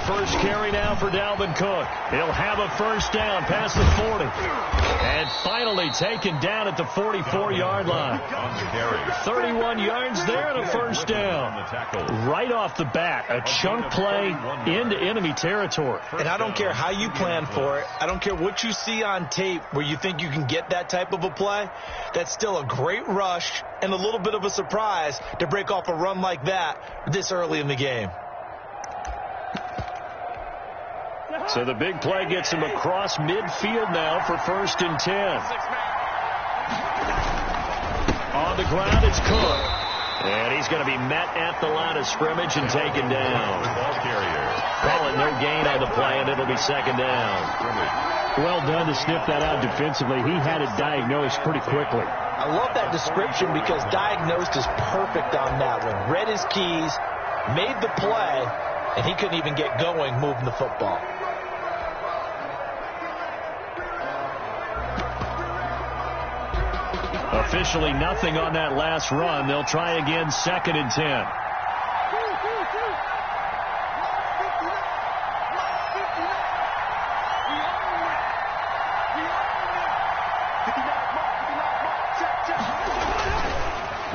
First carry now for Dalvin Cook. He'll have a first down past the 40. And finally taken down at the 44-yard line. 31 yards there and a first down. Right off the bat, a chunk play into enemy territory. And I don't care how you plan for it. I don't care what you see on tape where you think you can get that type of a play. That's still a great rush and a little bit of a surprise to break off a run like that this early in the game. So the big play gets him across midfield now for 1st and 10. On the ground, it's Cook. And he's going to be met at the line of scrimmage and taken down. Call it no gain on the play, and it'll be 2nd down. Well done to sniff that out defensively. He had it diagnosed pretty quickly. I love that description because diagnosed is perfect on that one. Read his keys, made the play, and he couldn't even get going moving the football. Officially nothing on that last run. They'll try again 2nd and 10.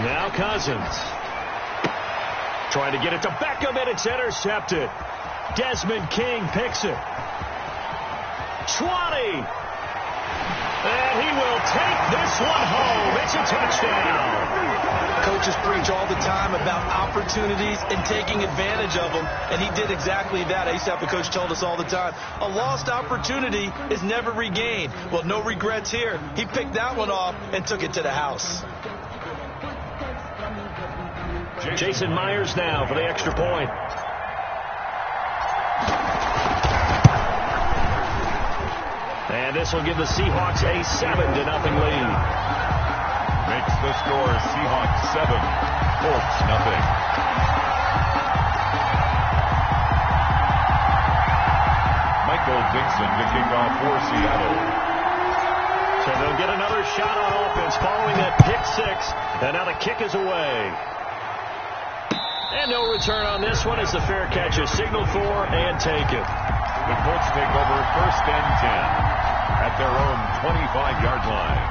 Now Cousins. Trying to get it to Beckham, and it's intercepted. Desmond King picks it. 20. And he will take this one home. It's a touchdown. Coaches preach all the time about opportunities and taking advantage of them, and he did exactly that. I used to have the coach told us all the time, a lost opportunity is never regained. Well, no regrets here. He picked that one off and took it to the house. Jason Myers now for the extra point. And this will give the Seahawks a 7-0 lead. Makes the score Seahawks 7, Colts nothing. Michael Dixon to kick off for Seattle. So they'll get another shot on offense following that pick 6. And now the kick is away. And no return on this one as the fair catch is signaled for and taken. The Colts take over 1st and 10 at their own 25-yard line.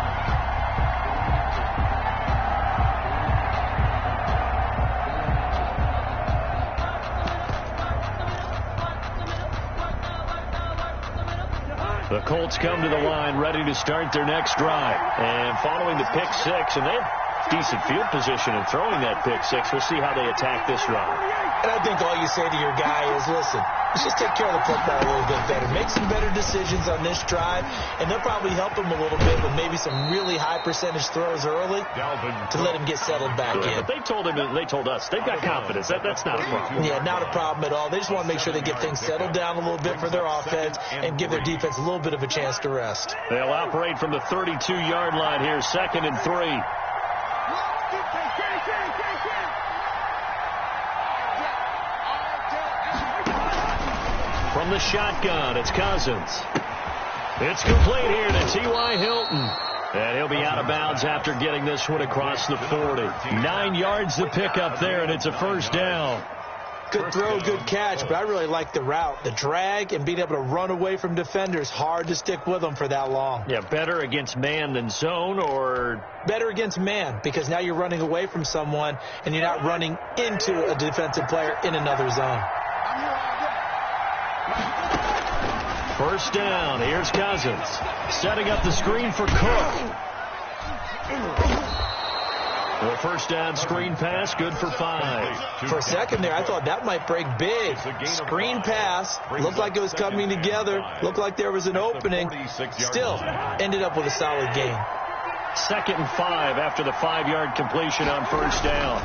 The Colts come to the line ready to start their next drive. And following the pick 6, and they have decent field position in throwing that pick 6. We'll see how they attack this drive. And I think all you say to your guy is, listen, let's just take care of the football a little bit better. Make some better decisions on this drive, and they'll probably help him a little bit with maybe some really high percentage throws early to let him get settled back in. But they told us, they've got confidence. That's not a problem. Yeah, not a problem at all. They just want to make sure they get things settled down a little bit for their offense and give their defense a little bit of a chance to rest. They'll operate from the 32-yard line here, 2nd and 3. From the shotgun, it's Cousins. It's complete here to T.Y. Hilton. And he'll be out of bounds after getting this one across the 40. 9 yards to pick up there, and it's a first down. Good throw, good catch, but I really like the route. The drag and being able to run away from defenders, hard to stick with them for that long. Yeah, better against man than zone, or? Better against man, because now you're running away from someone, and you're not running into a defensive player in another zone. First down. Here's Cousins. Setting up the screen for Cook. The first down screen pass, good for 5. For a second there, I thought that might break big. Screen pass, looked like it was coming together, looked like there was an opening. Still, ended up with a solid gain. 2nd and 5 after the 5-yard completion on first down.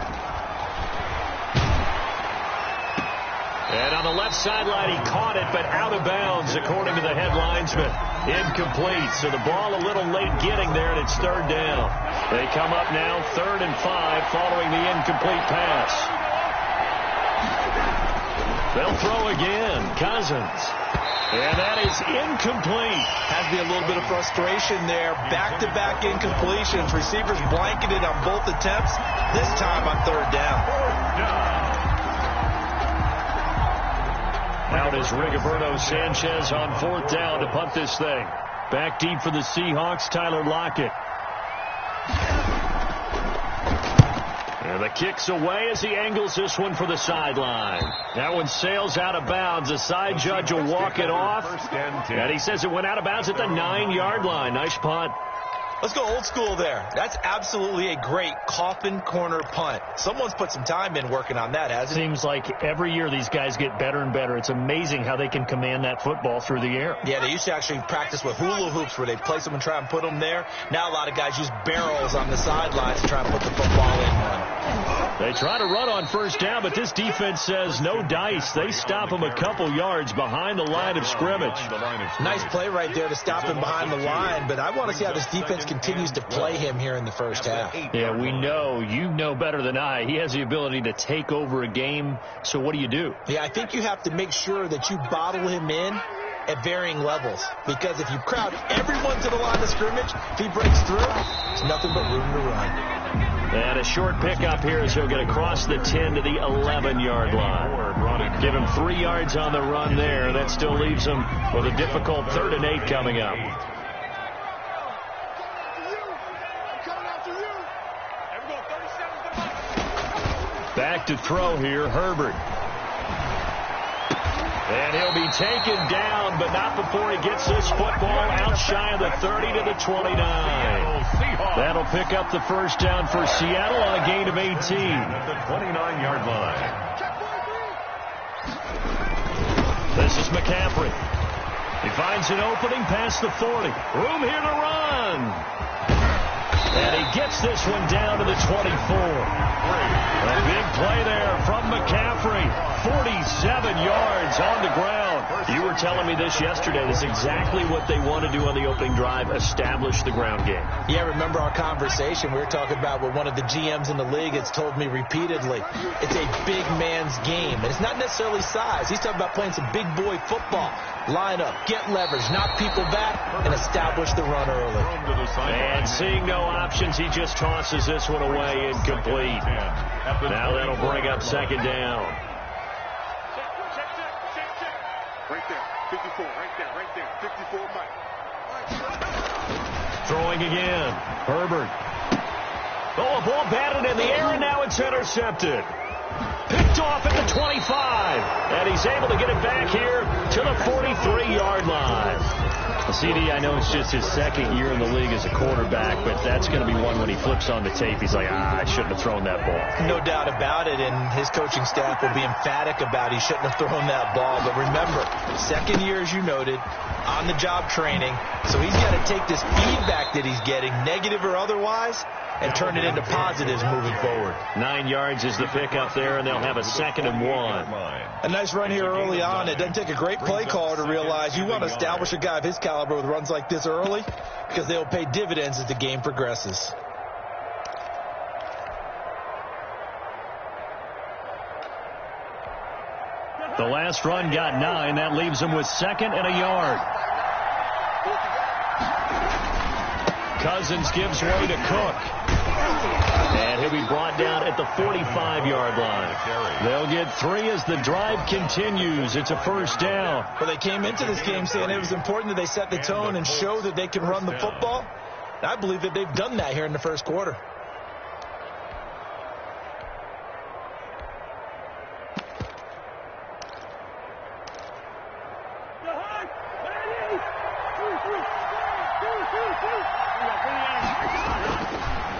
And on the left sideline, he caught it, but out of bounds, according to the head linesman. Incomplete, so the ball a little late getting there, and it's third down. They come up now 3rd and 5 following the incomplete pass. They'll throw again. Cousins. And that is incomplete. Has to be a little bit of frustration there. Back-to-back incompletions. Receivers blanketed on both attempts. This time on 3rd down. Out is Rigoberto Sanchez on 4th down to punt this thing. Back deep for the Seahawks, Tyler Lockett. And the kick's away as he angles this one for the sideline. That one sails out of bounds. The side judge will walk it off. And he says it went out of bounds at the 9-yard line. Nice punt. Let's go old school there. That's absolutely a great coffin corner punt. Someone's put some time in working on that, hasn't it? Seems like every year these guys get better and better. It's amazing how they can command that football through the air. Yeah, they used to actually practice with hula hoops where they place them and try and put them there. Now a lot of guys use barrels on the sidelines to try and put the football in one. They try to run on 1st down, but this defense says no dice. They stop him a couple yards behind the line of scrimmage. Nice play right there to stop him behind the line, but I want to see how this defense continues to play him here in the first half. Yeah, we know. You know better than I. He has the ability to take over a game, so what do you do? Yeah, I think you have to make sure that you bottle him in at varying levels, because if you crowd everyone to the line of scrimmage, if he breaks through, there's nothing but room to run. And a short pickup here as he'll get across the 10 to the 11-yard line. Give him 3 yards on the run there. That still leaves him with a difficult 3rd and 8 coming up. Back to throw here, Herbert. And he'll be taken down, but not before he gets this football out shy of the 30 to the 29. That'll pick up the 1st down for Seattle on a gain of 18. At the 29-yard line. This is McCaffrey. He finds an opening past the 40. Room here to run. And he gets this one down to the 24. A big play there from McCaffrey. 47 yards on the ground. You were telling me this yesterday. That's exactly what they want to do on the opening drive, establish the ground game. Yeah, remember our conversation. We were talking about what one of the GMs in the league has told me repeatedly. It's a big man's game. And it's not necessarily size. He's talking about playing some big boy football. Line up, get leverage, knock people back, and establish the run early. And seeing no options, he just tosses this one away incomplete. Now that'll bring up 2nd down. Right there, 54, right there, 54, Mike. Throwing again, Herbert. Oh, a ball batted in the air, and now it's intercepted. Picked off at the 25, and he's able to get it back here to the 43-yard line. CD, I know it's just his 2nd year in the league as a quarterback, but that's going to be one when he flips on the tape. He's like, I shouldn't have thrown that ball. No doubt about it, and his coaching staff will be emphatic about he shouldn't have thrown that ball. But remember, 2nd year, as you noted, on-the-job training, so he's got to take this feedback that he's getting, negative or otherwise, and turn it into positives moving forward. 9 yards is the pickup there, and they'll have a 2nd and 1. A nice run here early on. It doesn't take a great play caller to realize you want to establish a guy of his caliber with runs like this early, because they'll pay dividends as the game progresses. The last run got 9. That leaves him with 2nd and a yard. Cousins gives way to Cook. And he'll be brought down at the 45-yard line. They'll get 3 as the drive continues. It's a 1st down. Well, they came into this game saying it was important that they set the tone and show that they can run the football. And I believe that they've done that here in the 1st quarter.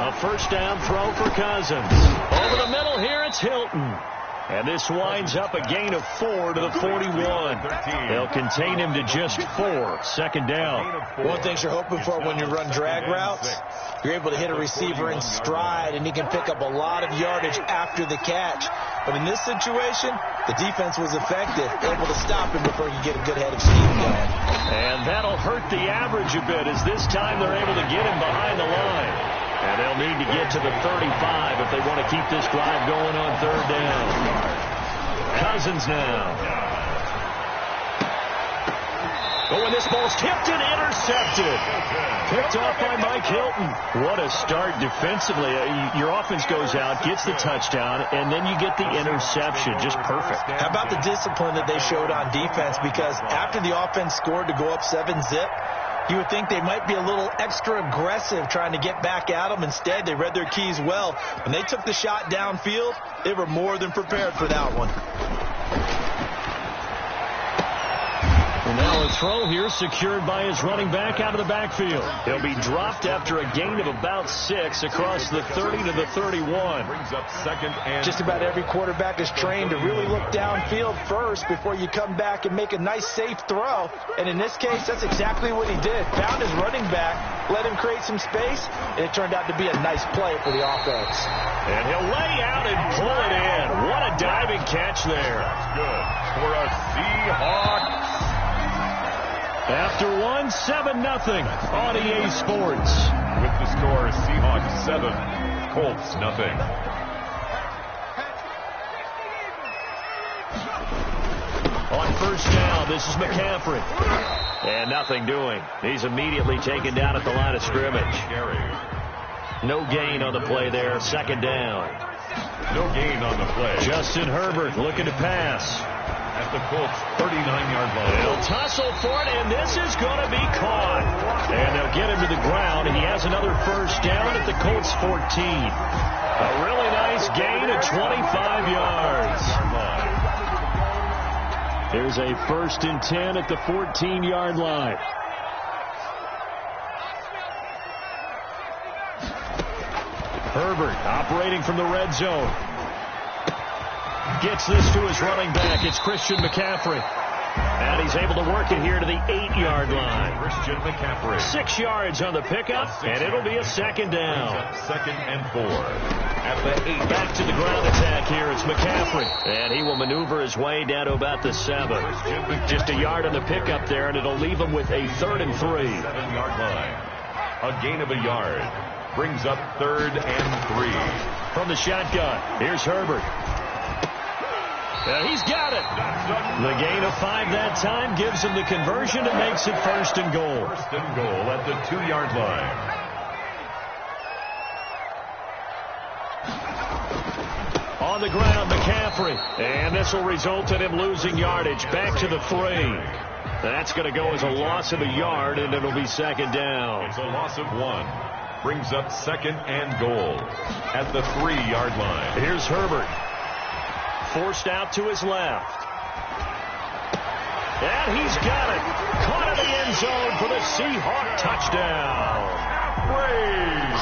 A 1st down throw for Cousins. Over the middle here, it's Hilton. And this winds up a gain of 4 to the 41. They'll contain him to just 4. Second down. One thing you're hoping for when you run drag routes, you're able to hit a receiver in stride, and he can pick up a lot of yardage after the catch. But in this situation, the defense was effective, able to stop him before he could get a good head of steam going. And that'll hurt the average a bit, as this time they're able to get him behind the line. And they'll need to get to the 35 if they want to keep this drive going on third down. Cousins now. Oh, and this ball's tipped and intercepted. Picked off by Mike Hilton. What a start defensively. Your offense goes out, gets the touchdown, and then you get the interception. Just perfect. How about the discipline that they showed on defense? Because after the offense scored to go up 7-zip, you would think they might be a little extra aggressive trying to get back at them. Instead, they read their keys well. When they took the shot downfield, they were more than prepared for that one. And now a throw here secured by his running back out of the backfield. He'll be dropped after a gain of about 6 across the 30 to the 31. Brings up second and Just about every quarterback is trained to really look downfield first before you come back and make a nice, safe throw. And in this case, that's exactly what he did. Found his running back, let him create some space, and it turned out to be a nice play for the offense. And he'll lay out and pull it in. What a diving catch there. good for a Seahawks. After 1, 7-0 on EA Sports. With the score, Seahawks 7, Colts nothing. On first down, this is McCaffrey. And nothing doing. He's immediately taken down at the line of scrimmage. No gain on the play there. Second down. No gain on the play. Justin Herbert looking to pass. At the Colts 39-yard line. He'll tussle for it, and this is going to be caught. And they'll get him to the ground, and he has another first down at the Colts 14. A really nice gain of 25 yards. Here's a 1st and 10 at the 14-yard line. Herbert operating from the red zone. Gets this to his running back. It's Christian McCaffrey. And he's able to work it here to the 8-yard line. Christian McCaffrey. 6 yards on the pickup, and it'll be a second down. 2nd and 4. At the 8. Back to the ground attack here. It's McCaffrey. And he will maneuver his way down to about the 7. Just a yard on the pickup there, and it'll leave him with a 3rd and 3. 7-yard line. A gain of a yard. Brings up 3rd and 3. From the shotgun, here's Herbert. He's got it. The gain of 5 that time gives him the conversion and makes it 1st and goal. 1st and goal at the 2-yard line. On the ground, McCaffrey. And this will result in him losing yardage. Back to the 3. That's going to go as a loss of a yard, and it'll be 2nd down. It's a loss of 1. Brings up 2nd and goal at the 3-yard line. Here's Herbert. Forced out to his left. And he's got it. Caught in the end zone for the Seahawk touchdown.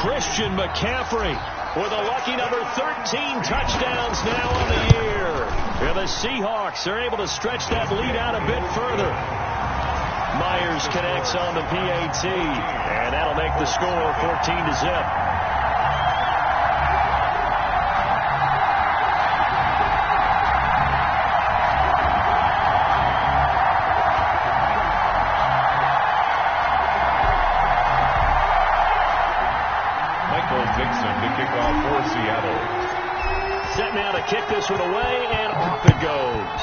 Christian McCaffrey with a lucky number 13 touchdowns now on the year. And the Seahawks are able to stretch that lead out a bit further. Myers connects on the PAT. And that'll make the score 14-0. Set now to kick this one away, and off it goes.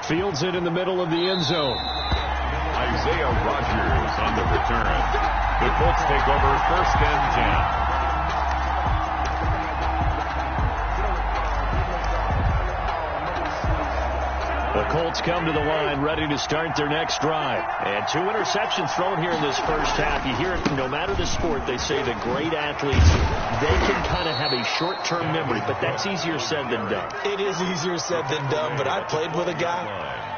Fields it in the middle of the end zone. Isaiah Rodgers on the return. The Colts take over 1st and 10. The Colts come to the line ready to start their next drive. And 2 interceptions thrown here in this first half. You hear it no matter the sport, they say the great athletes, they can kind of have a short-term memory, but that's easier said than done. It is easier said than done, but I played with a guy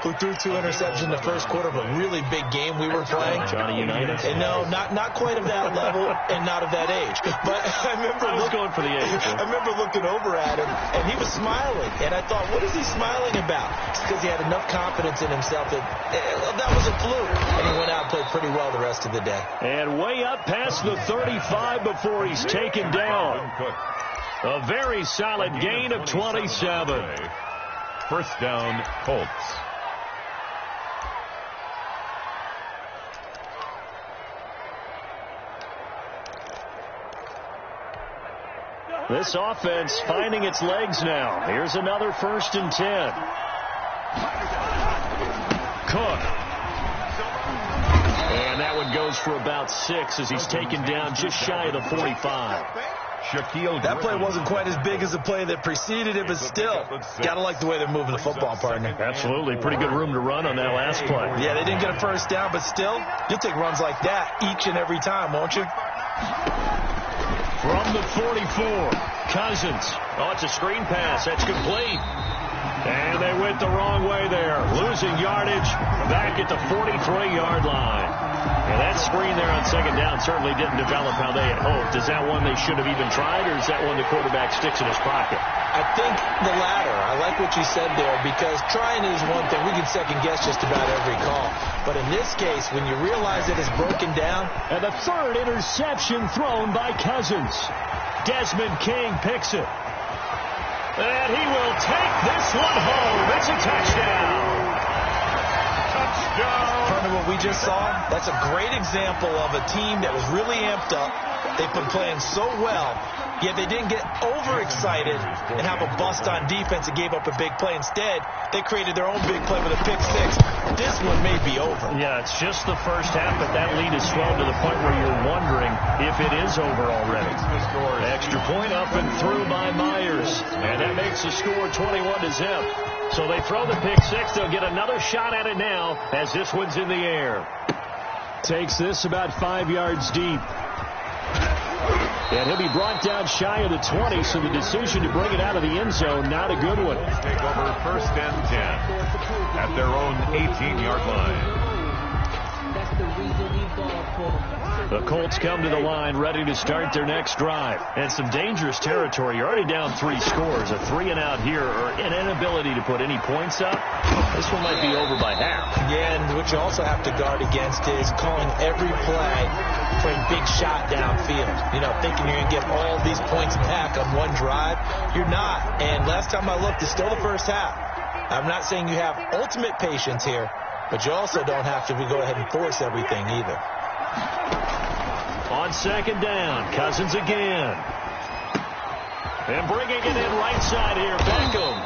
who threw 2 interceptions in the first quarter of a really big game we were playing. Johnny Unitas? And no, not quite of that level and not of that age. But I was going for the age. I remember looking over at him, and he was smiling. And I thought, what is he smiling about? It's because he had enough confidence in himself that was a fluke. And he went out and played pretty well the rest of the day. And way up past the 35 before he's taken down. A very solid gain of 27. First down, Colts. This offense finding its legs now. Here's another 1st and 10. Cook. And that one goes for about 6 as he's taken down just shy of the 45. That play wasn't quite as big as the play that preceded it, but still, gotta like the way they're moving the football, partner. Absolutely. Pretty good room to run on that last play. Yeah, they didn't get a first down, but still, you'll take runs like that each and every time, won't you? From the 44, Cousins. Oh, it's a screen pass. That's complete. And they went the wrong way there. Losing yardage back at the 43-yard line. And that screen there on 2nd down certainly didn't develop how they had hoped. Is that one they should have even tried, or is that one the quarterback sticks in his pocket? I think the latter. I like what you said there, because trying is one thing. We can second-guess just about every call. But in this case, when you realize that it's broken down. And the 3rd interception thrown by Cousins. Desmond King picks it. And he will take this one home. It's a touchdown. Partner, what we just saw, that's a great example of a team that was really amped up. They've been playing so well, yet they didn't get overexcited and have a bust on defense and gave up a big play. Instead, they created their own big play with a pick 6. This one may be over. Yeah, it's just the first half, but that lead has swelled to the point where you're wondering if it is over already. Extra point up and through by Myers, and that makes the score 21-0. So they throw the pick 6. They'll get another shot at it now as this one's in the air. Takes this about 5 yards deep. And he'll be brought down shy of the 20, so the decision to bring it out of the end zone, not a good one. Take over 1st and 10 at their own 18-yard line. The Colts come to the line ready to start their next drive. And some dangerous territory. You're already down 3 scores. A 3-and-out here, or an inability to put any points up. This one might be over by half. Yeah, and what you also have to guard against is calling every play for a big shot downfield. You know, thinking you're going to get all these points back on one drive. You're not. And last time I looked, it's still the first half. I'm not saying you have ultimate patience here, but you also don't have to go ahead and force everything either. On 2nd down, Cousins again. And bringing it in right side here, Beckham.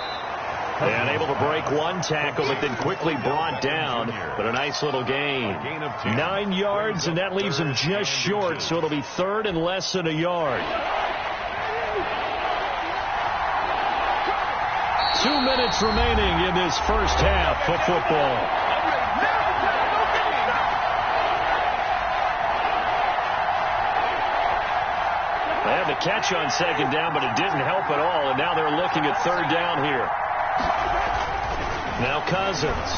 And able to break one tackle, but then quickly brought down. But a nice little gain. 9 yards, and that leaves him just short, so it'll be 3rd and less than a yard. 2 minutes remaining in this first half of football. They had the catch on 2nd down, but it didn't help at all, and now they're looking at 3rd down here. Now Cousins.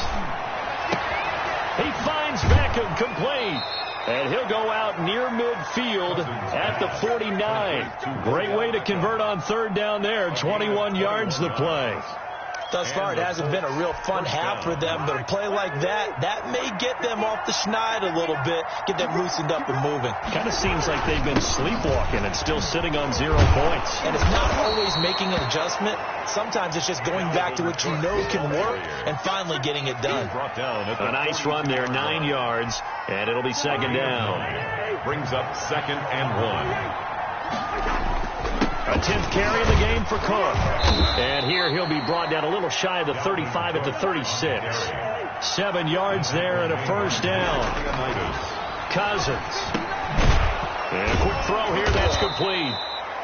He finds Beckham complete, and he'll go out near midfield at the 49. Great way to convert on 3rd down there. 21 yards the play. Thus far, it hasn't been a real fun half for them, but a play like that may get them off the schneid a little bit, get them loosened up and moving. Kind of seems like they've been sleepwalking and still sitting on 0 points. And it's not always making an adjustment. Sometimes it's just going back to what you know can work and finally getting it done. A nice run there, 9 yards, and it'll be 2nd down. Brings up 2nd and 1. A 10th carry of the game for Cook. And here he'll be brought down a little shy of the 35 at the 36. 7 yards there and a 1st down. Cousins. And a quick throw here, that's complete.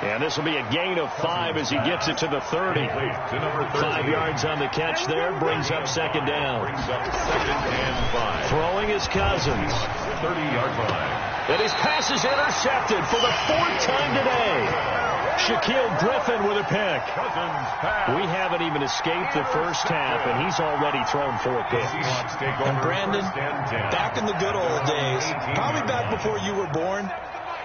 And this will be a gain of 5 as he gets it to the 30. 5 yards on the catch there, brings up second down. Second and 5. Throwing his Cousins. 30-yard line. And his pass is intercepted for the 4th time today. Shaquille Griffin with a pick. We haven't even escaped the first half, and he's already thrown 4 picks. And Brandon, back in the good old days, probably back before you were born,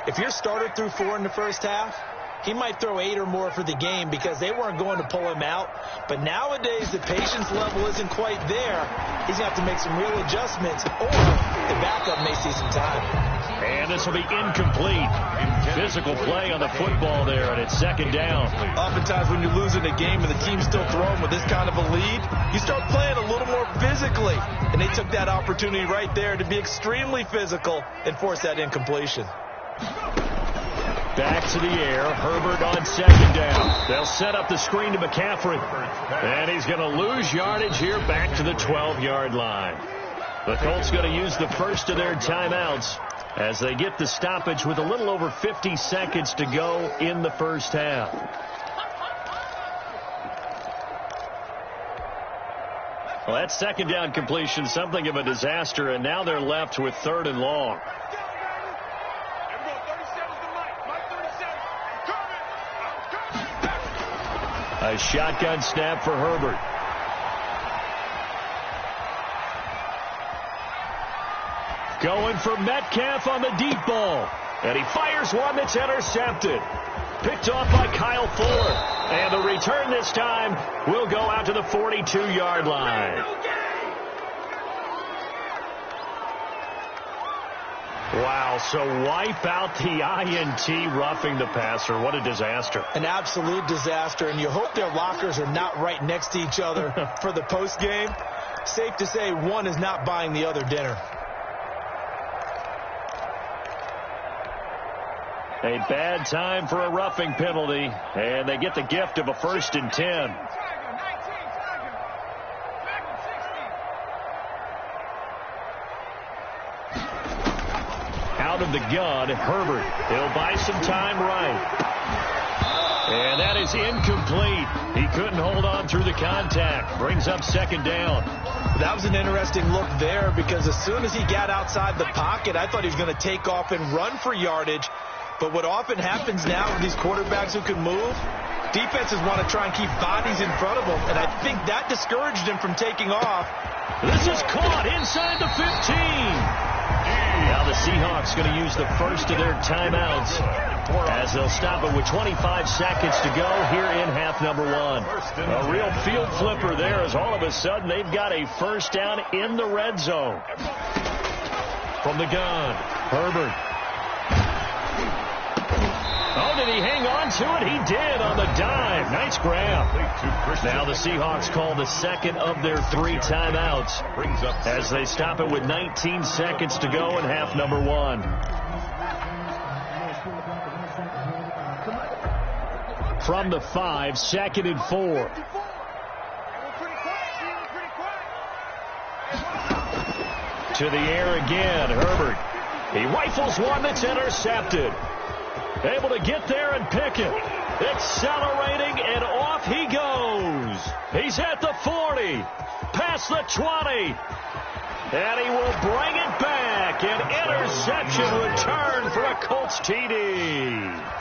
if your starter threw 4 in the first half, he might throw 8 or more for the game because they weren't going to pull him out. But nowadays, the patience level isn't quite there. He's going to have to make some real adjustments, or the backup may see some time. And this will be incomplete. Physical play on the football there, and it's second down. Oftentimes when you're losing a game and the team's still throwing with this kind of a lead, you start playing a little more physically. And they took that opportunity right there to be extremely physical and force that incompletion. Back to the air. Herbert on second down. They'll set up the screen to McCaffrey. And he's going to lose yardage here back to the 12-yard line. The Colts going to use the first of their timeouts as they get the stoppage with a little over 50 seconds to go in the first half. Well, that second down completion, something of a disaster, and now they're left with 3rd and long. A shotgun snap for Herbert. Going for Metcalf on the deep ball. And he fires one that's intercepted. Picked off by Kyle Fuller. And the return this time will go out to the 42-yard line. Wow, so wipe out the INT roughing the passer. What a disaster. An absolute disaster, and you hope their lockers are not right next to each other for the postgame. Safe to say one is not buying the other dinner. A bad time for a roughing penalty, and they get the gift of a 1st and 10. Out of the gun, Herbert. He'll buy some time right. And that is incomplete. He couldn't hold on through the contact. Brings up second down. That was an interesting look there because as soon as he got outside the pocket, I thought he was going to take off and run for yardage. But what often happens now with these quarterbacks who can move, defenses want to try and keep bodies in front of them, and I think that discouraged him from taking off. This is caught inside the 15. Now the Seahawks going to use the first of their timeouts as they'll stop it with 25 seconds to go here in half number 1. A real field flipper there as all of a sudden they've got a first down in the red zone. From the gun, Herbert. Oh, did he hang on to it? He did on the dive. Nice grab. Now the Seahawks call the second of their 3 timeouts as they stop it with 19 seconds to go in half number 1. From the 5, 2nd and 4. To the air again, Herbert. He rifles one that's intercepted. Able to get there and pick it. Accelerating, and off he goes. He's at the 40, past the 20. And he will bring it back. An interception return for a Colts TD.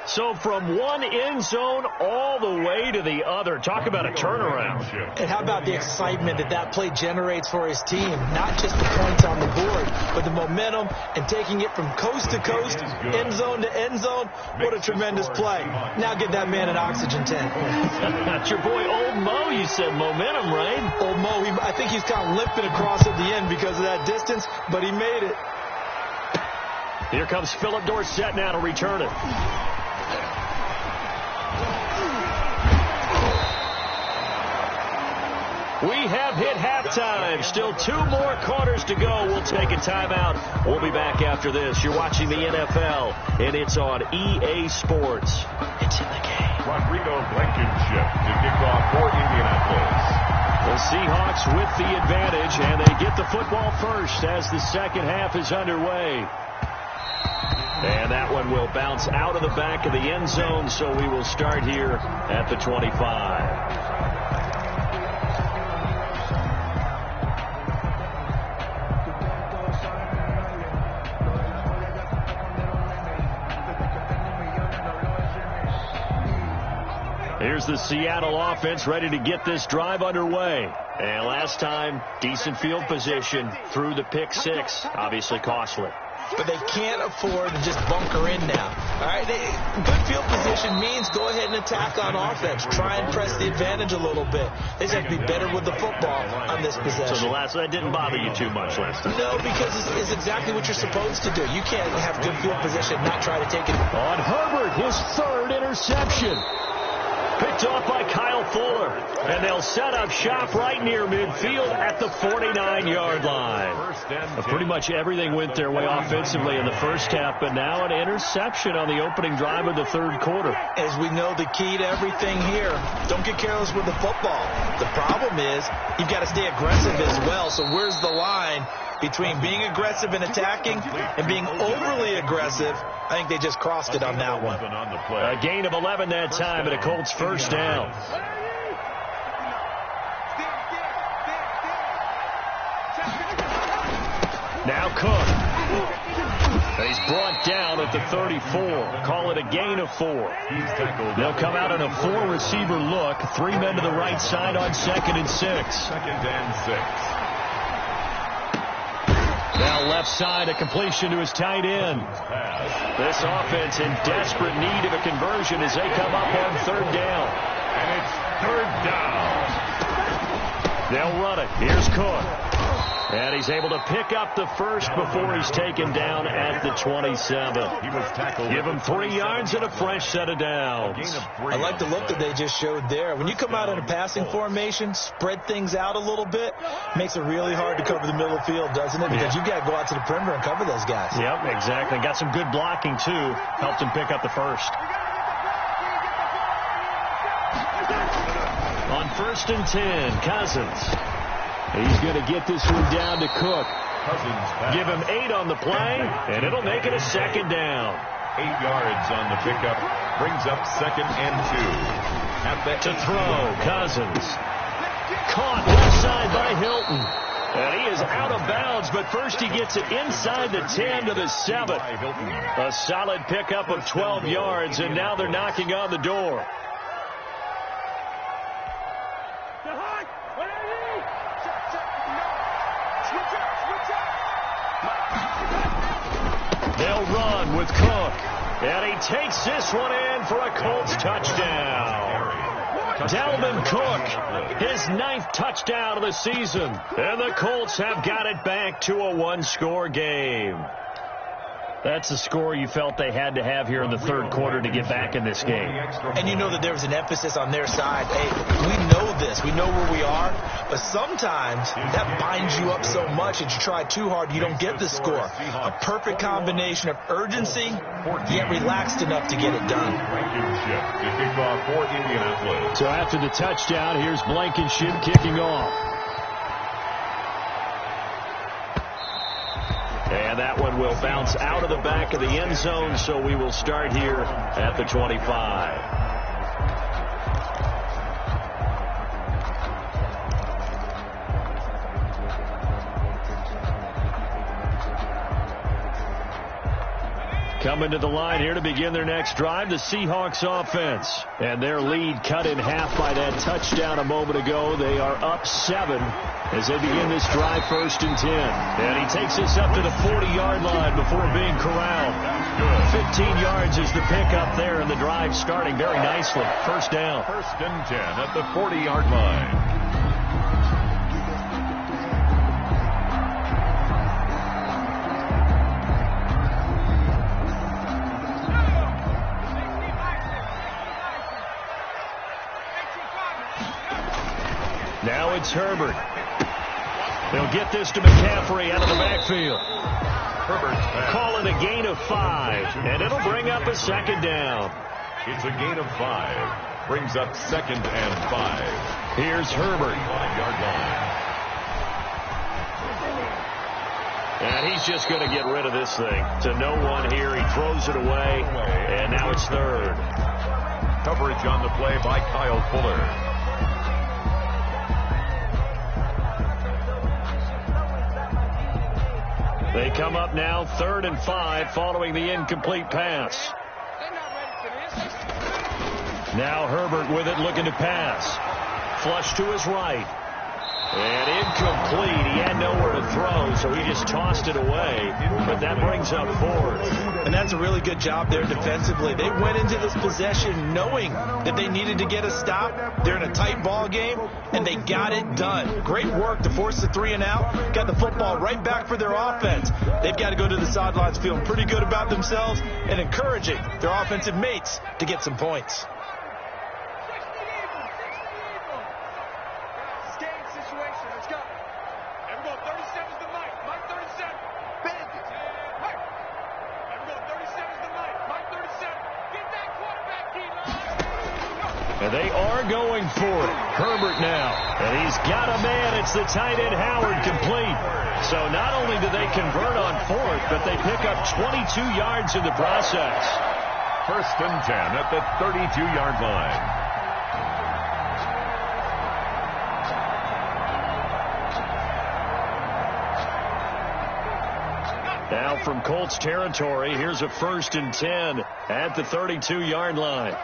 So from one end zone all the way to the other. Talk about a turnaround. And how about the excitement that play generates for his team? Not just the points on the board, but the momentum and taking it from coast to coast, end zone to end zone. What a tremendous play. Now get that man an oxygen tank. That's your boy Old Mo. You said momentum, right? Old Mo, I think he's kind of limping across at the end because of that distance, but he made it. Here comes Philip Dorsett now to return it. We have hit halftime. Still 2 more quarters to go. We'll take a timeout. We'll be back after this. You're watching the NFL, and it's on EA Sports. It's in the game. Rodrigo Blankenship to kick off for Indianapolis. The Seahawks with the advantage, and they get the football first as the second half is underway. And that one will bounce out of the back of the end zone, so we will start here at the 25. Here's the Seattle offense ready to get this drive underway. And last time, decent field position through the pick six. Obviously costly. But they can't afford to just bunker in now. All right, good field position means go ahead and attack on offense. Try and press the advantage a little bit. They just have to be better with the football on this possession. So that didn't bother you too much last time? No, because it's exactly what you're supposed to do. You can't have good field position and not try to take it. On Herbert, his third interception. Picked off by Kyle Fuller. And they'll set up shop right near midfield at the 49-yard line. Pretty much everything went their way offensively in the first half, but now an interception on the opening drive of the third quarter. As we know, the key to everything here, don't get careless with the football. The problem is you've got to stay aggressive as well. So where's the line between being aggressive and attacking and being overly aggressive? I think they just crossed it on that one. A gain of 11 that time, and a Colts first down. Now Cook. He's brought down at the 34. Call it a gain of 4. They'll come out in a 4-receiver look. 3 men to the right side on 2nd and 6. 2nd and 6. Now left side, a completion to his tight end. This offense in desperate need of a conversion as they come up on 3rd down. And it's 3rd down. They'll run it. Here's Cook. And he's able to pick up the first before he's taken down at the 27. He was tackled. Give him 3 yards and a fresh set of downs. I like the look that they just showed there. When you come out in a passing formation, spread things out a little bit, makes it really hard to cover the middle of the field, doesn't it? Because you've got to go out to the perimeter and cover those guys. Yep, exactly. Got some good blocking, too. Helped him pick up the first. On 1st and 10, Cousins. He's going to get this one down to Cook. Give him 8 on the play, and it'll make it a 2nd down. 8 yards on the pickup. Brings up 2nd and 2. At the to throw, Cousins. Caught left side by Hilton. And he is out of bounds, but first he gets it inside the 10 to the 7. A solid pickup of 12 yards, and now they're knocking on the door. They'll run with Cook. And he takes this one in for a Colts touchdown. Dalvin Cook, his 9th touchdown of the season. And the Colts have got it back to a 1-score game. That's the score you felt they had to have here in the 3rd quarter to get back in this game. And you know that there was an emphasis on their side. Hey, we know this. We know where we are. But sometimes that binds you up so much that you try too hard, you don't get the score. A perfect combination of urgency, yet relaxed enough to get it done. So after the touchdown, here's Blankenship kicking off. And that one will bounce out of the back of the end zone, so we will start here at the 25. Coming to the line here to begin their next drive, the Seahawks offense. And their lead cut in half by that touchdown a moment ago. They are up 7 as they begin this drive 1st and 10. And he takes this up to the 40-yard line before being corralled. 15 yards is the pickup there, and the drive starting very nicely. 1st down. 1st and 10 at the 40-yard line. Now it's Herbert. They'll get this to McCaffrey out of the backfield. Call it a gain of 5, and it'll bring up a 2nd down. It's a gain of 5. Brings up 2nd and 5. Here's Herbert. 5-yard line. And he's just going to get rid of this thing. To no one here. He throws it away, and now it's third. Coverage on the play by Kyle Fuller. They come up now 3rd and 5 following the incomplete pass. Now Herbert with it, looking to pass. Flush to his right. And incomplete. He had nowhere to throw, so he just tossed it away. But that brings up 4th. And that's a really good job there defensively. They went into this possession knowing that they needed to get a stop. They're in a tight ball game, and they got it done. Great work to force the 3 and out. Got the football right back for their offense. They've got to go to the sidelines feeling pretty good about themselves and encouraging their offensive mates to get some points. And they are going for it. Herbert now. And he's got a man. It's the tight end Howard complete. So not only do they convert on 4th, but they pick up 22 yards in the process. 1st and 10 at the 32-yard line. Now from Colts territory, here's a 1st and 10 at the 32-yard line.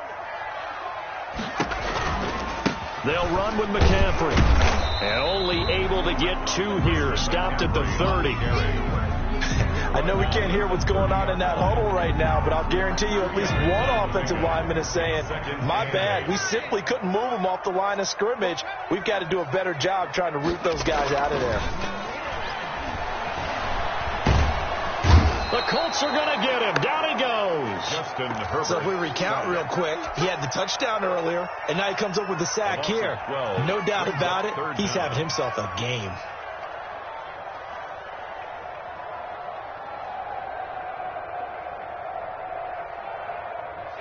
They'll run with McCaffrey. And only able to get 2 here. Stopped at the 30. I know we can't hear what's going on in that huddle right now, but I'll guarantee you at least one offensive lineman is saying, my bad, we simply couldn't move them off the line of scrimmage. We've got to do a better job trying to root those guys out of there. The Colts are going to get him. Down he goes. So if we recount real quick, he had the touchdown earlier, and now he comes up with the sack here. No doubt about it, he's having himself a game.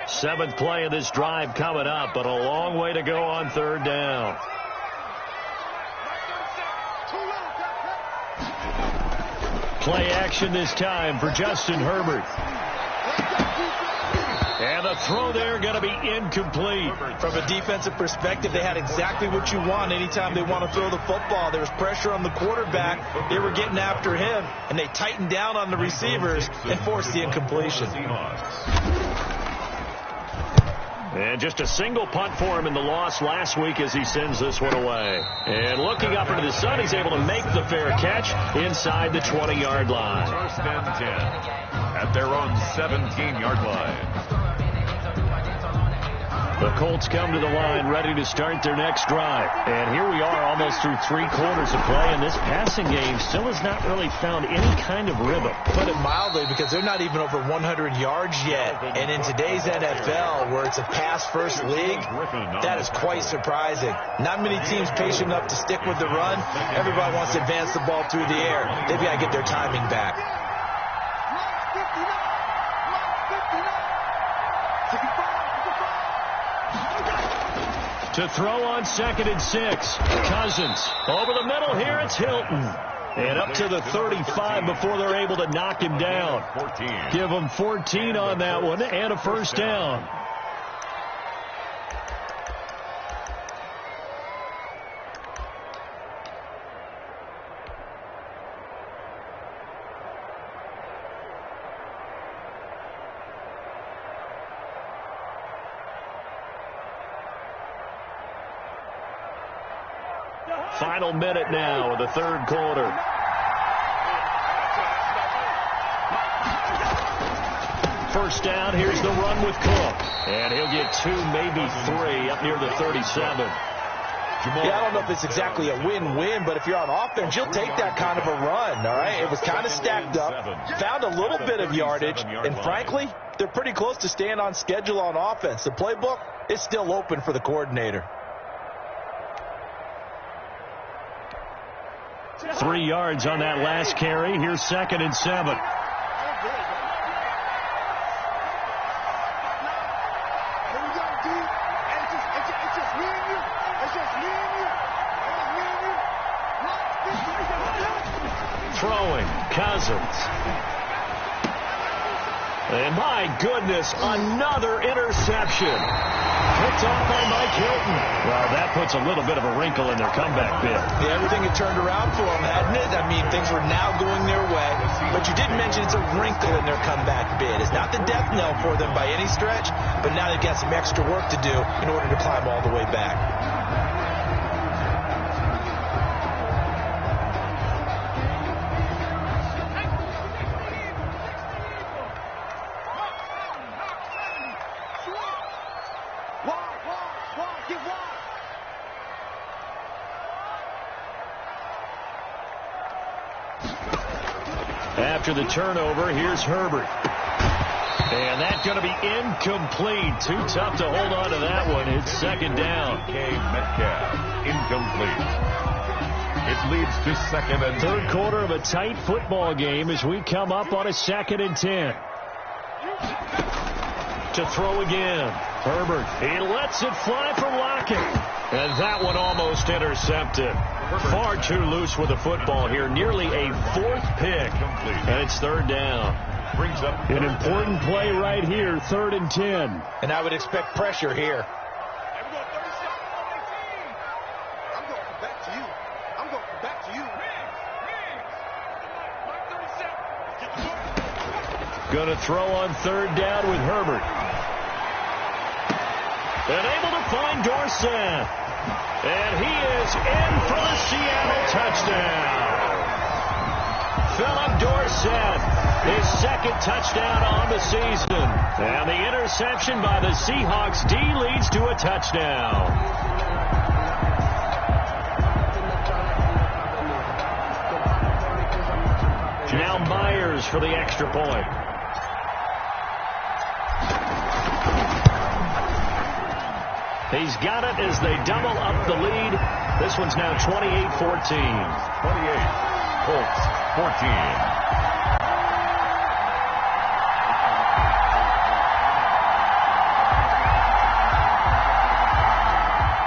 Seventh play of this drive coming up, but a long way to go on 3rd down. Play action this time for Justin Herbert. And the throw there going to be incomplete. From a defensive perspective, they had exactly what you want anytime they want to throw the football. There was pressure on the quarterback. They were getting after him, and they tightened down on the receivers and forced the incompletion. And just a single punt for him in the loss last week as he sends this one away. And looking up into the sun, he's able to make the fair catch inside the 20-yard line. 1st and 10 at their own 17-yard line. The Colts come to the line ready to start their next drive. And here we are almost through 3 quarters of play, and this passing game still has not really found any kind of rhythm. Put it mildly, because they're not even over 100 yards yet. And in today's NFL, where it's a pass-first league, that is quite surprising. Not many teams patient enough to stick with the run. Everybody wants to advance the ball through the air. They've got to get their timing back. To throw on 2nd and 6. Cousins. Over the middle here, it's Hilton. And up to the 35 before they're able to knock him down. 14. Give him 14 on that one and a 1st down. Final minute now of the 3rd quarter. First down, here's the run with Cook. And he'll get 2, maybe 3 up near the 37. Yeah, I don't know if it's exactly a win-win, but if you're on offense, you'll take that kind of a run, all right? It was kind of stacked up, found a little bit of yardage, and frankly, they're pretty close to staying on schedule on offense. The playbook is still open for the coordinator. 3 yards on that last carry. Here's 2nd and 7. Throwing, Cousins. And my goodness, another interception. Picked off by Mike Hilton. Well, that puts a little bit of a wrinkle in their comeback bid. Yeah, everything had turned around for them, hadn't it? I mean, things were now going their way. But you did mention it's a wrinkle in their comeback bid. It's not the death knell for them by any stretch, but now they've got some extra work to do in order to climb all the way back. After the turnover, here's Herbert. And that's going to be incomplete. Too tough to hold on to that one. It's second down. Metcalf, incomplete. It leads to second and 10. Third quarter of a tight football game as we come up on a 2nd and 10. To throw again. Herbert, he lets it fly for Lockett. And that one almost intercepted. Far too loose with the football here. Nearly a 4th pick. And it's third down. Brings up an important play right here, 3rd and 10. And I would expect pressure here. I'm going to come back to you. I'm going to come back to you. Going to throw on 3rd down with Herbert. And able to find Dorsett. And he is in for the Seattle touchdown. Philip Dorsett, his 2nd touchdown on the season. And the interception by the Seahawks D leads to a touchdown. Now Myers for the extra point. He's got it as they double up the lead. This one's now 28-14. 28. Colts, 14.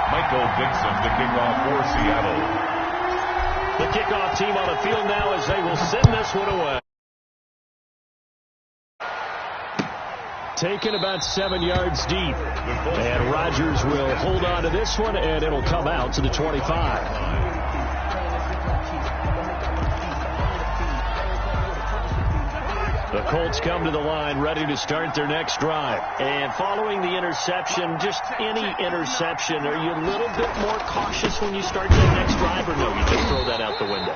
Michael Dixon to kick off for Seattle. The kickoff team on the field now as they will send this one away. Taken about 7 yards deep. And Rodgers will hold on to this one, and it'll come out to the 25. The Colts come to the line ready to start their next drive. And following the interception, just any interception, are you a little bit more cautious when you start that next drive, or no, you just throw that out the window?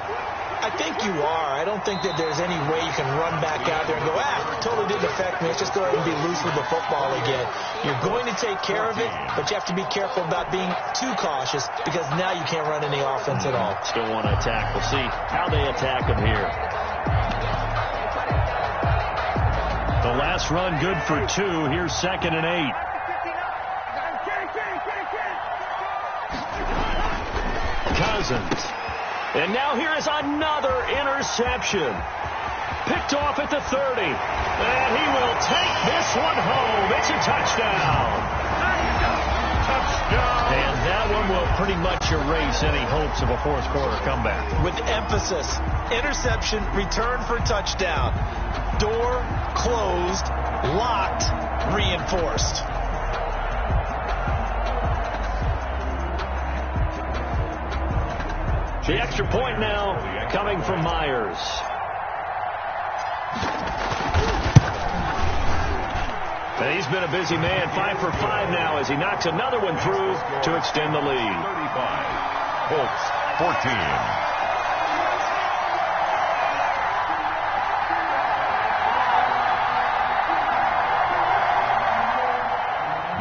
I think you are. I don't think that there's any way you can run back out there and go, totally didn't affect me. Let's just go ahead and be loose with the football again. You're going to take care of it, but you have to be careful about being too cautious because now you can't run any offense at all. Still want to attack. We'll see how they attack them here. The last run good for 2. Here's 2nd and 8. Cousins. And now here is another interception. Picked off at the 30. And he will take this one home. It's a touchdown. Touchdown. And that one will pretty much erase any hopes of a 4th quarter comeback. With emphasis. Interception, return for touchdown. Door closed, locked, reinforced. The extra point now coming from Myers. And he's been a busy man, 5 for 5 now as he knocks another one through to extend the lead. 35. Colts, 14.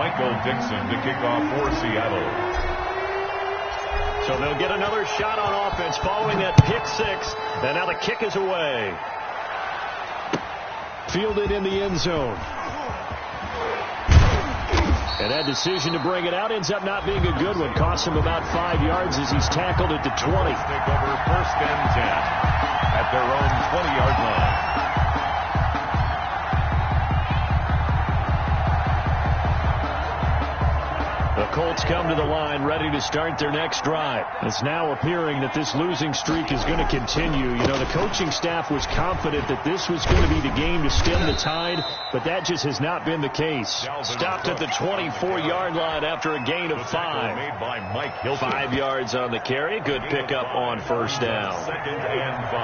Michael Dixon to kick off for Seattle. So they'll get another shot on offense following that pick 6. And now the kick is away. Fielded in the end zone. And that decision to bring it out ends up not being a good one. Costs him about 5 yards as he's tackled at the 20. Take over 1st and 10 at their own 20-yard line. The Colts Jets come to the line ready to start their next drive. It's now appearing that this losing streak is going to continue. You know, the coaching staff was confident that this was going to be the game to stem the tide, but that just has not been the case. Stopped at the 24-yard line after a gain of 5. Made by Mike Hilton. 5 yards on the carry. Good pickup on first down. 2nd and 5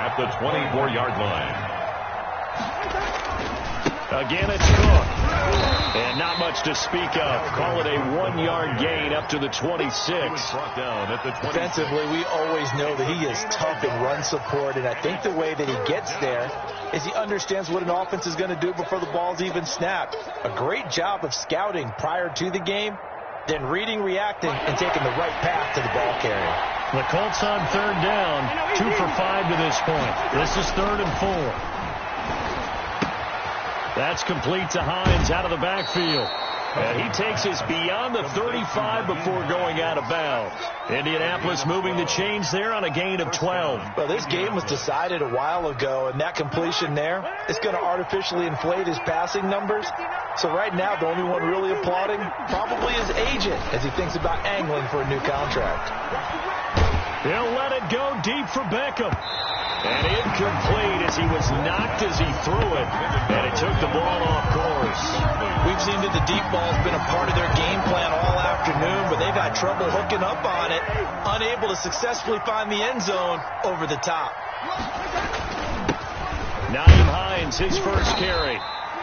at the 24-yard line. Again, it's Cook. And not much to speak of. Call it a 1-yard gain up to the 26. Defensively, we always know that he is tough in run support, and I think the way that he gets there is he understands what an offense is going to do before the ball's even snapped. A great job of scouting prior to the game, then reading, reacting, and taking the right path to the ball carrier. The Colts on 3rd down, 2 for 5 to this point. This is 3rd and 4. That's complete to Hines out of the backfield. And he takes us beyond the 35 before going out of bounds. Indianapolis moving the chains there on a gain of 12. Well, this game was decided a while ago, and that completion there is going to artificially inflate his passing numbers. So right now, the only one really applauding probably his agent as he thinks about angling for a new contract. He'll let it go deep for Beckham. And incomplete as he was knocked as he threw it. And it took the ball off course. We've seen that the deep ball's been a part of their game plan all afternoon, but they've had trouble hooking up on it, unable to successfully find the end zone over the top. Nyheim Hines, his first carry.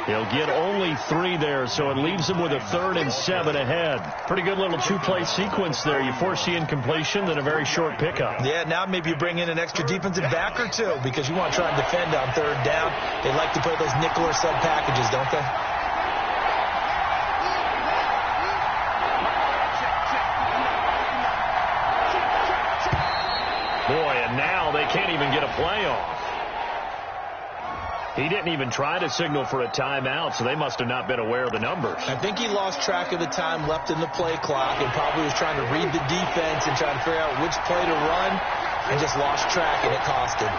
He'll get only 3 there, so it leaves him with a 3rd and 7 ahead. Pretty good little 2-play sequence there. You force the incompletion, then a very short pickup. Yeah, now maybe you bring in an extra defensive back or 2 because you want to try and defend on 3rd down. They like to play those nickel or sub packages, don't they? Boy, and now they can't even get a play off. He didn't even try to signal for a timeout, so they must have not been aware of the numbers. I think he lost track of the time left in the play clock and probably was trying to read the defense and trying to figure out which play to run and just lost track, and it cost him.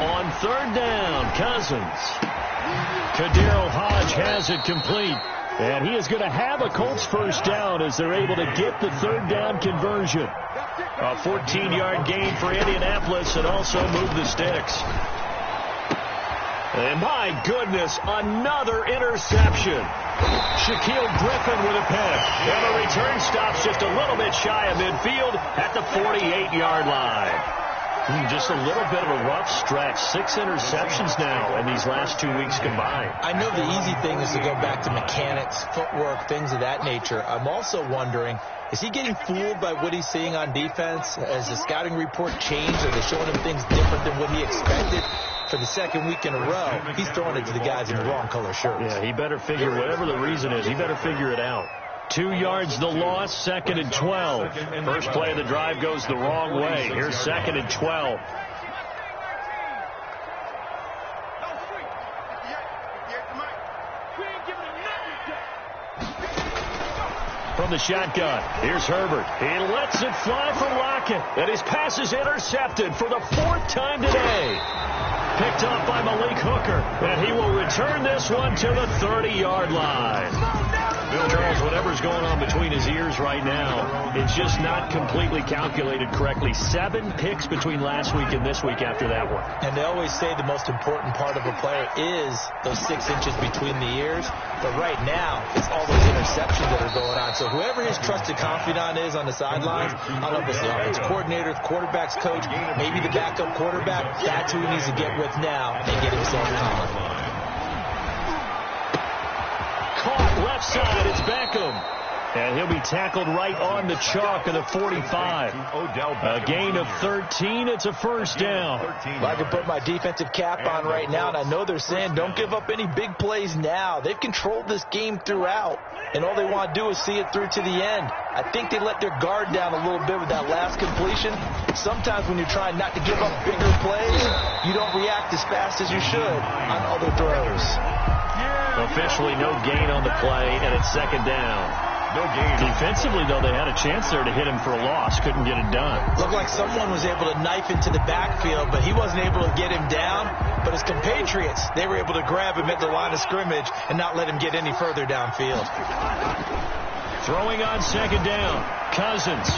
On 3rd down, Cousins. Kadero Hodge has it complete. And he is going to have a Colts first down as they're able to get the 3rd down conversion. A 14-yard gain for Indianapolis and also move the sticks. And my goodness, another interception. Shaquille Griffin with a pick. And the return stops just a little bit shy of midfield at the 48-yard line. Just a little bit of a rough stretch. 6 interceptions now in these last 2 weeks combined. I know the easy thing is to go back to mechanics, footwork, things of that nature. I'm also wondering, is he getting fooled by what he's seeing on defense? Has the scouting report changed? Are they showing him things different than what he expected? For the 2nd week in a row, he's throwing it to the guys in the wrong color shirts. Yeah, he better figure, whatever the reason is, he better figure it out. 2 yards the loss, 2nd and 12. First play of the drive goes the wrong way. Here's 2nd and 12. From the shotgun, here's Herbert. He lets it fly for Lockett. And his pass is intercepted for the 4th time today. Picked off by Malik Hooker. And he will return this one to the 30-yard line. Charles, whatever's going on between his ears right now, it's just not completely calculated correctly. 7 picks between last week and this week after that one. And they always say the most important part of a player is those 6 inches between the ears. But right now, it's all those interceptions that are going on. So whoever his trusted confidant is on the sidelines, I don't know if it's the offense coordinator, the quarterback's coach, maybe the backup quarterback, that's who he needs to get with now and get himself calm. Caught left side, it's Beckham. And he'll be tackled right on the chalk of the 45. A gain of 13, it's a first down. Well, I can put my defensive cap on right now, and I know they're saying don't give up any big plays now. They've controlled this game throughout, and all they want to do is see it through to the end. I think they let their guard down a little bit with that last completion. Sometimes when you're trying not to give up bigger plays, you don't react as fast as you should on other throws. Officially no gain on the play, and it's 2nd down. No gain. Defensively, though, they had a chance there to hit him for a loss. Couldn't get it done. Looked like someone was able to knife into the backfield, but he wasn't able to get him down. But his compatriots, they were able to grab him at the line of scrimmage and not let him get any further downfield. Throwing on second down. Cousins.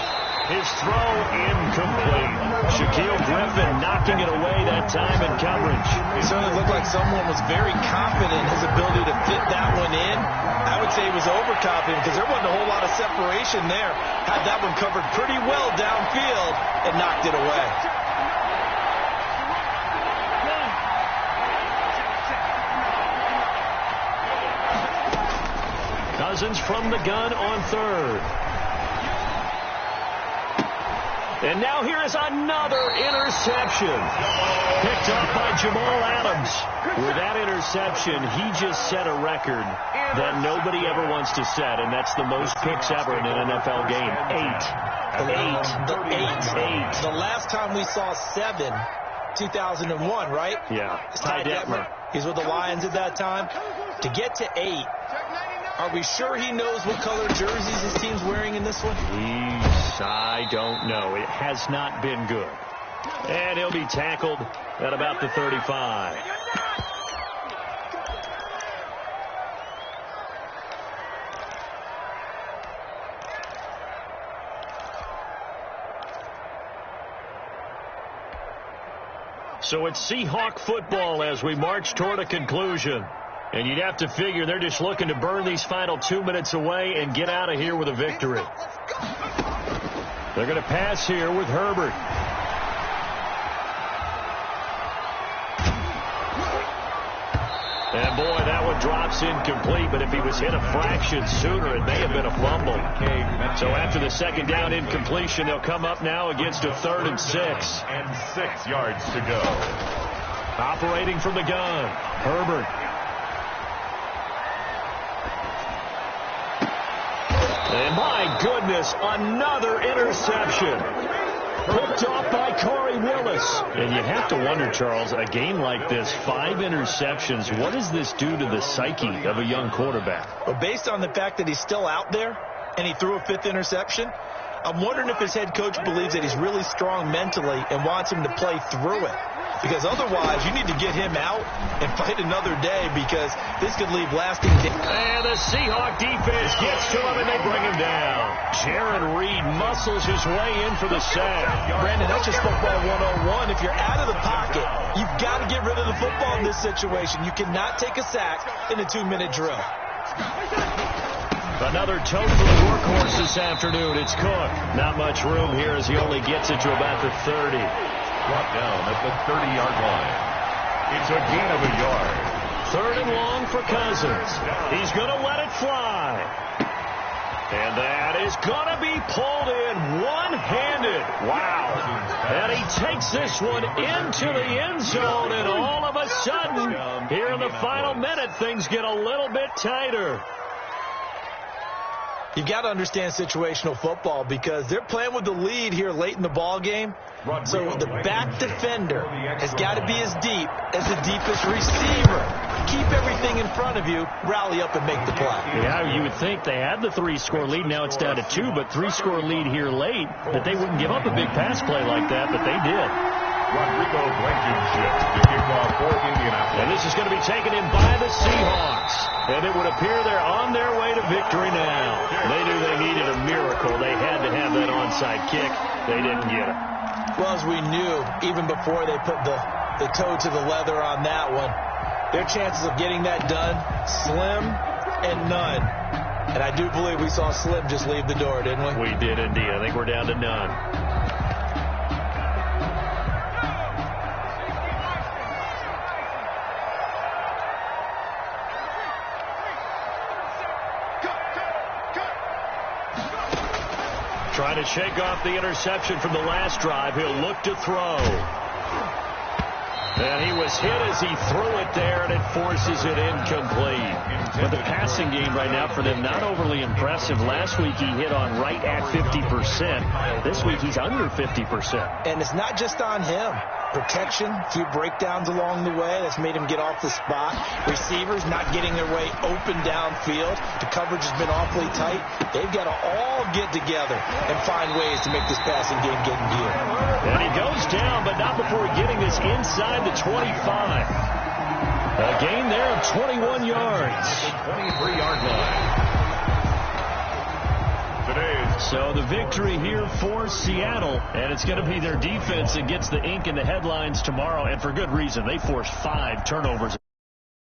His throw incomplete. Shaquille Griffin knocking it away that time in coverage. It certainly looked like someone was very confident in his ability to fit that one in. I would say he was overconfident because there wasn't a whole lot of separation there. Had that one covered pretty well downfield and knocked it away. Cousins from the gun on third. And now here is another interception. Picked up by Jamal Adams. With that interception, he just set a record that nobody ever wants to set, and that's the most picks ever in an NFL game. Eight. The last time we saw 7, 2001, right? Yeah. Ty Detmer. He's with the Lions at that time. To get to 8, are we sure he knows what color jerseys his team's wearing in this one? I don't know. It has not been good. And he'll be tackled at about the 35. So it's Seahawk football as we march toward a conclusion. And you'd have to figure they're just looking to burn these final 2 minutes away and get out of here with a victory. They're going to pass here with Herbert. And boy, that one drops incomplete, but if he was hit a fraction sooner, it may have been a fumble. So after the second down incompletion, they'll come up now against a 3rd and 6. And 6 yards to go. Operating from the gun, Herbert. And my goodness, another interception. Picked off by Corey Willis. And you have to wonder, Charles, a game like this, 5 interceptions, what does this do to the psyche of a young quarterback? Well, based on the fact that he's still out there and he threw a 5th interception, I'm wondering if his head coach believes that he's really strong mentally and wants him to play through it. Because otherwise, you need to get him out and fight another day because this could leave lasting damage. And the Seahawk defense gets to him and they bring him down. Jaron Reed muscles his way in for the sack. Brandon, that's just football 101. If you're out of the pocket, you've got to get rid of the football in this situation. You cannot take a sack in a 2-minute drill. Another tote for the workhorse this afternoon. It's Cook. Not much room here as he only gets it to about the 30. Brought down at the 30-yard line. It's a gain of a yard. 3rd and long for Cousins. He's going to let it fly. And that is going to be pulled in one-handed. Wow. And he takes this one into the end zone, and all of a sudden, here in the final minute, things get a little bit tighter. You've got to understand situational football because they're playing with the lead here late in the ball game. So the back defender has got to be as deep as the deepest receiver. Keep everything in front of you, rally up and make the play. Yeah, you would think they had the 3-score lead. Now it's down to 2, but 3-score lead here late, that they wouldn't give up a big pass play like that, but they did. Rodrigo Blankenship to kick off for Indianapolis. And this is going to be taken in by the Seahawks. And it would appear they're on their way to victory now. They knew they needed a miracle. They had to have that onside kick. They didn't get it. Well, as we knew, even before they put the toe to the leather on that one, their chances of getting that done, slim and none. And I do believe we saw Slim just leave the door, didn't we? We did indeed. I think we're down to none. Trying to shake off the interception from the last drive. He'll look to throw. And he was hit as he threw it there, and it forces it incomplete. But the passing game right now for them, not overly impressive. Last week he hit on right at 50%. This week he's under 50%. And it's not just on him. Protection, a few breakdowns along the way. That's made him get off the spot. Receivers not getting their way open downfield. The coverage has been awfully tight. They've got to all get together and find ways to make this passing game get in gear. And he goes down, but not before getting this inside the 25. A gain there of 21 yards. 23-yard line. So the victory here for Seattle, and it's going to be their defense that gets the ink in the headlines tomorrow, and for good reason. They forced 5 turnovers.